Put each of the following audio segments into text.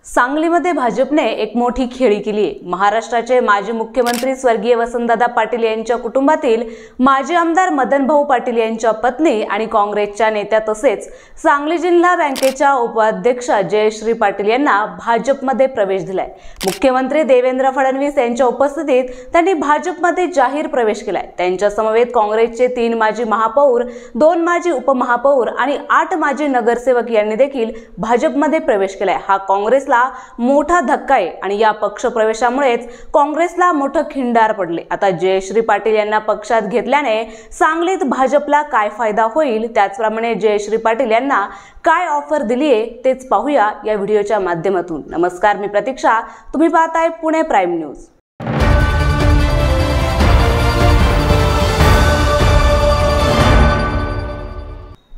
सांगलीमध्ये भाजपने एक मोठी खेळी केली आहे। महाराष्ट्राचे माजी मुख्यमंत्री स्वर्गीय वसंतदादा पाटील यांच्या कुटुंबातील माजी आमदार मदन भाऊ पाटील यांच्या पत्नी आणि काँग्रेसच्या नेत्या तसेच सांगली जिल्हा बँकेच्या उपाध्यक्षा जयश्री पाटील यांना भाजपमध्ये प्रवेश दिलाय। मुख्यमंत्री देवेंद्र फडणवीस यांच्या उपस्थितीत त्यांनी भाजपमध्ये जाहीर प्रवेश केलाय। त्यांच्या समवेत काँग्रेसचे 3 माजी महापौर, 2 माजी उपमहापौर आणि 8 माजी नगरसेवक यांनी देखील भाजपमध्ये प्रवेश केलाय। हा काँग्रेसला मोठा धक्का आहे आणि या पक्ष प्रवेशामुळेच काँग्रेसला मोठं खिंडार पडले। आता जयश्री पाटील यांना पक्षात घेतल्याने सांगलीत भाजपला काय फायदा होईल, त्याचप्रमाणे जयश्री पाटील यांना काय ऑफर दिली आहे तेच पाहूया या व्हिडिओच्या माध्यमातून। नमस्कार, मी प्रतीक्षा, तुम्ही पाहताय पुणे प्राईम न्यूज।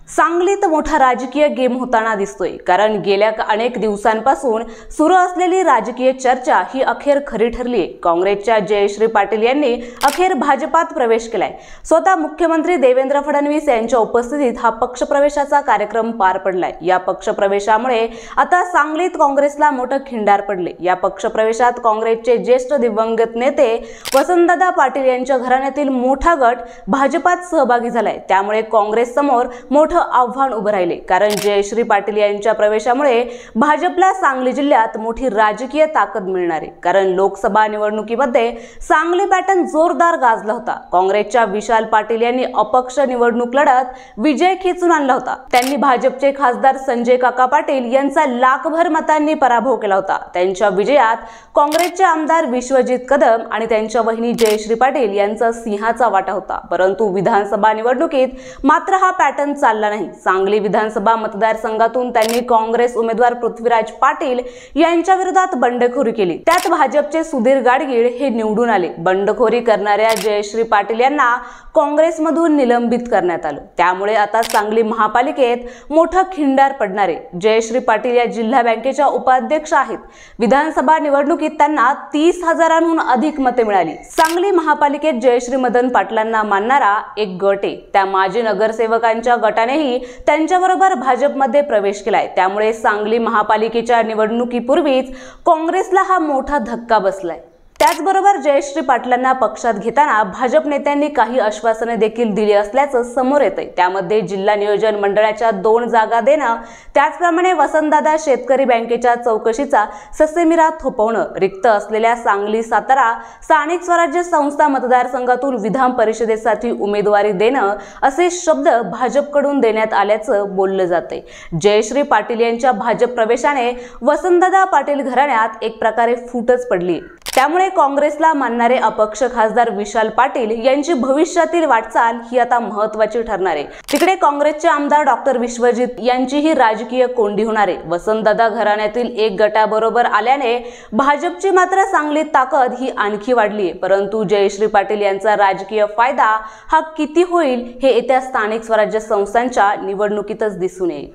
सांगलीत मोठा राजकीय गेम होताना दिसतोय, कारण गेल्या अनेक दिवसांपासून सुरू असलेली राजकीय चर्चा ही अखेर खरी ठरली आहे। काँग्रेसच्या जयश्री पाटील यांनी अखेर भाजपात प्रवेश केलाय। स्वतः मुख्यमंत्री देवेंद्र फडणवीस यांच्या उपस्थितीत हा पक्षप्रवेशाचा कार्यक्रम पार पडलाय। या पक्षप्रवेशामुळे आता सांगलीत काँग्रेसला मोठं खिंडार पडले। या पक्षप्रवेशात काँग्रेसचे ज्येष्ठ दिवंगत नेते वसंतदादा पाटील यांच्या घराण्यातील मोठा गट भाजपात सहभागी झालाय। त्यामुळे काँग्रेस समोर मोठं आव्हान उभं राहिले, कारण जयश्री पाटील यांच्या प्रवेशामुळे भाजपला सांगली जिल्ह्यात मोठी राजकीय ताकद मिळणार आहे। कारण लोकसभा निवडणुकीमध्ये सांगली पॅटर्न जोरदार गाजला होता। काँग्रेसच्या विशाल पाटील यांनी अपक्ष निवडणूक लढत विजय खेचून आणला होता। त्यांनी भाजपचे खासदार संजय काका पाटील यांचा लाखभर मतांनी पराभव केला होता। त्यांच्या विजयात काँग्रेसचे आमदार विश्वजित कदम आणि त्यांच्या वहिनी जयश्री पाटील यांचा सिंहाचा वाटा होता। परंतु विधानसभा निवडणुकीत मात्र हा पॅटर्न चालला नाही। सांगली विधानसभा मतदारसंघातून त्यांनी काँग्रेस उमेदवार पृथ्वीराज पाटील यांच्या विरोधात बंडखोरी केली। त्यात भाजपचे सुधीर गाडगीळ हे निवडून आले। बंडखोरी करणाऱ्या जयश्री पाटील यांना काँग्रेसमधून निलंबित करण्यात आलं। त्यामुळे आता सांगली महापालिकेत मोठं खिंडार पडणार आहे। जयश्री पाटील या जिल्हा बँकेच्या उपाध्यक्ष आहेत। विधानसभा निवडणुकीत त्यांना 30,000हून अधिक मते मिळाली। सांगली महापालिकेत जयश्री मदन पाटलांना मानणारा एक गट आहे। त्या माजी नगरसेवकांच्या गटानेही त्यांच्याबरोबर भाजपमध्ये प्रवेश केलाय। त्यामुळे सांगली महापालिकेच्या निवडणुकीपूर्वीच काँग्रेसला हा मोठा धक्का बसलाय। त्याचबरोबर जयश्री पाटलांना पक्षात घेताना भाजप नेत्यांनी काही आश्वासने देखील दिली असल्याचं समोर येतंय। त्यामध्ये जिल्हा नियोजन मंडळाच्या 2 जागा देणं, त्याचप्रमाणे वसंतदादा शेतकरी बँकेच्या चौकशीचा ससेमिरा थोपवणं, रिक्त असलेल्या सांगली सातारा स्थानिक स्वराज्य संस्था मतदारसंघातून विधान परिषदेसाठी उमेदवारी देणं असे शब्द भाजपकडून देण्यात आल्याचं बोललं जातंय। जयश्री पाटील यांच्या भाजप प्रवेशाने वसंतदादा पाटील घराण्यात एक प्रकारे फूटच पडली। त्यामुळे काँग्रेसला मानणारे अपक्ष खासदार विशाल पाटील यांची भविष्यातील वाटचाल ही आता महत्त्वाची ठरणार आहे। तिकडे काँग्रेसचे आमदार डॉक्टर विश्वजित यांची ही राजकीय कोंडी होणार आहे। वसंतदादा घराण्यातील एक गटाबरोबर आल्याने भाजपची मात्र सांगलीत ताकद ही आणखी वाढली आहे। परंतु जयश्री पाटील यांचा राजकीय फायदा हा किती होईल हे येत्या स्थानिक स्वराज्य संस्थांच्या निवडणुकीतच दिसून येईल।